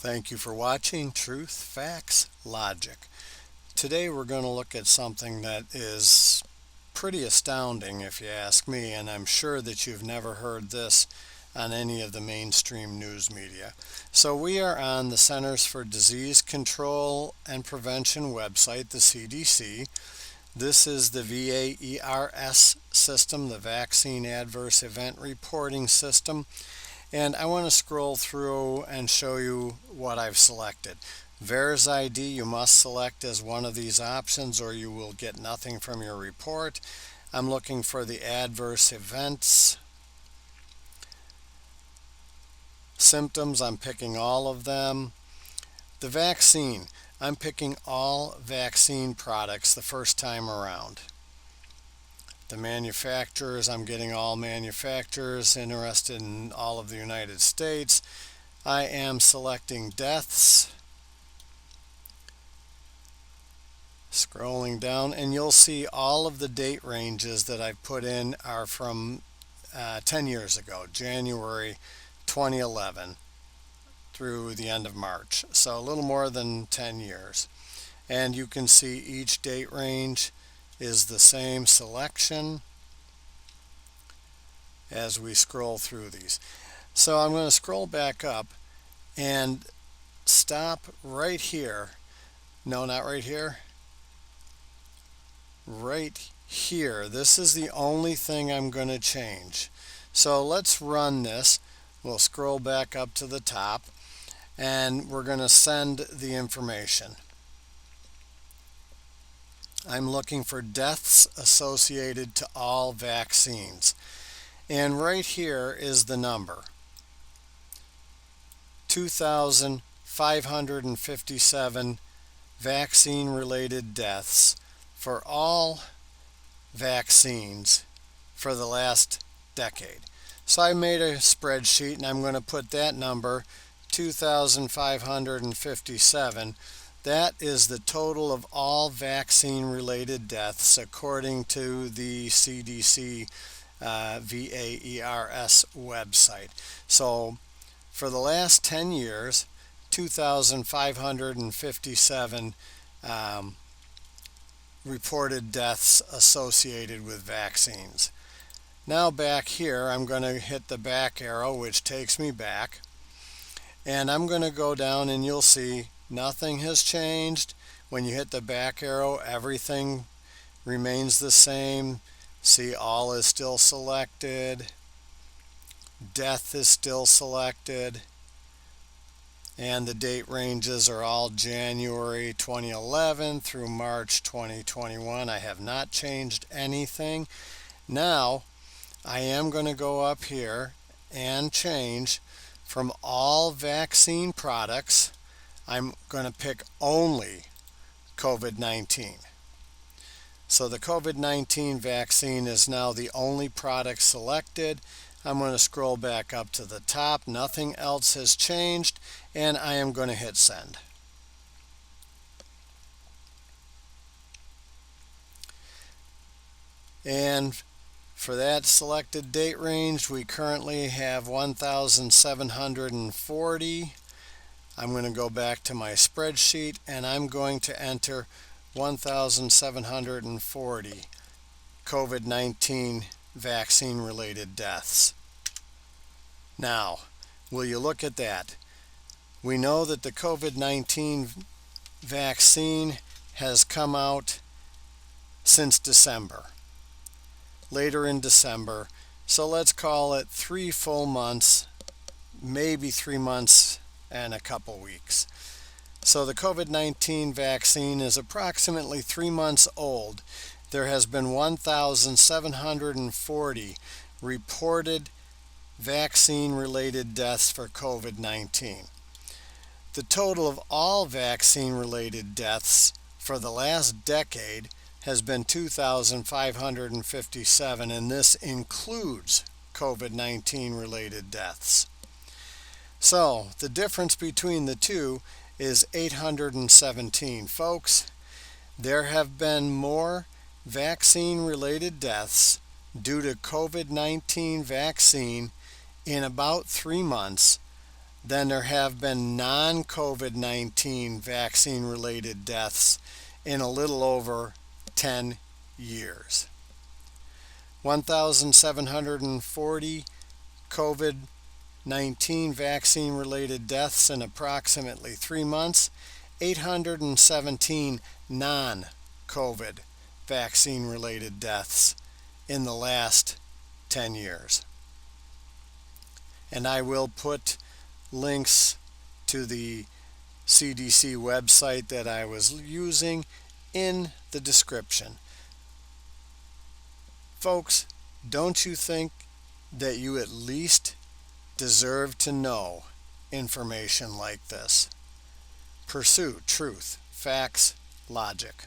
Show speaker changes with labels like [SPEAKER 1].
[SPEAKER 1] Thank you for watching Truth, Facts, Logic. Today we're going to look at something that is pretty astounding if you ask me, and I'm sure that you've never heard this on any of the mainstream news media. So we are on the Centers for Disease Control and Prevention website, the CDC. This is the VAERS system, the Vaccine Adverse Event Reporting System. And I want to scroll through and show you what I've selected. VAERS ID you must select as one of these options or you will get nothing from your report. I'm looking for the adverse events. Symptoms, I'm picking all of them. The vaccine, I'm picking all vaccine products the first time around. The manufacturers, I'm getting all manufacturers, interested in all of the United States. I am selecting deaths. Scrolling down, and you'll see all of the date ranges that I've put in are from 10 years ago, January 2011 through the end of March. So a little more than 10 years. And you can see each date range is the same selection as we scroll through these. So I'm going to scroll back up and stop right here. No, not right here. Right here. This is the only thing I'm going to change. So let's run this. We'll scroll back up to the top and we're going to send the information. I'm looking for deaths associated to all vaccines. And right here is the number. 2,557 vaccine-related deaths for all vaccines for the last decade. So I made a spreadsheet and I'm going to put that number, 2,557. That is the total of all vaccine-related deaths according to the CDC VAERS website. So for the last 10 years, 2,557 reported deaths associated with vaccines. Now back here, I'm going to hit the back arrow, which takes me back. And I'm going to go down and you'll see nothing has changed. When you hit the back arrow, everything remains the same. See, all is still selected. Death is still selected. And the date ranges are all January 2011 through March 2021. I have not changed anything. Now, I am going to go up here and change from all vaccine products. I'm going to pick only Covid-19. So the Covid-19 vaccine is now the only product selected. I'm going to scroll back up to the top. Nothing else has changed, and I am going to hit send. And for that selected date range, we currently have 1,740. I'm going to go back to my spreadsheet and I'm going to enter 1,740 COVID-19 vaccine-related deaths. Now, will you look at that? We know that the COVID-19 vaccine has come out since December, later in December. So let's call it 3 full months, maybe 3 months and a couple weeks. So the COVID-19 vaccine is approximately 3 months old. There has been 1,740 reported vaccine-related deaths for COVID-19. The total of all vaccine-related deaths for the last decade has been 2,557, and this includes COVID-19 related deaths. So the difference between the two is 817. Folks, there have been more vaccine-related deaths due to COVID-19 vaccine in about 3 months than there have been non-COVID-19 vaccine-related deaths in a little over 10 years. 1,740 COVID-19 vaccine-related deaths in approximately 3 months, 817 non-COVID vaccine-related deaths in the last 10 years. And I will put links to the CDC website that I was using in the description. Folks, don't you think that you at least deserve to know information like this? Pursue truth, facts, logic.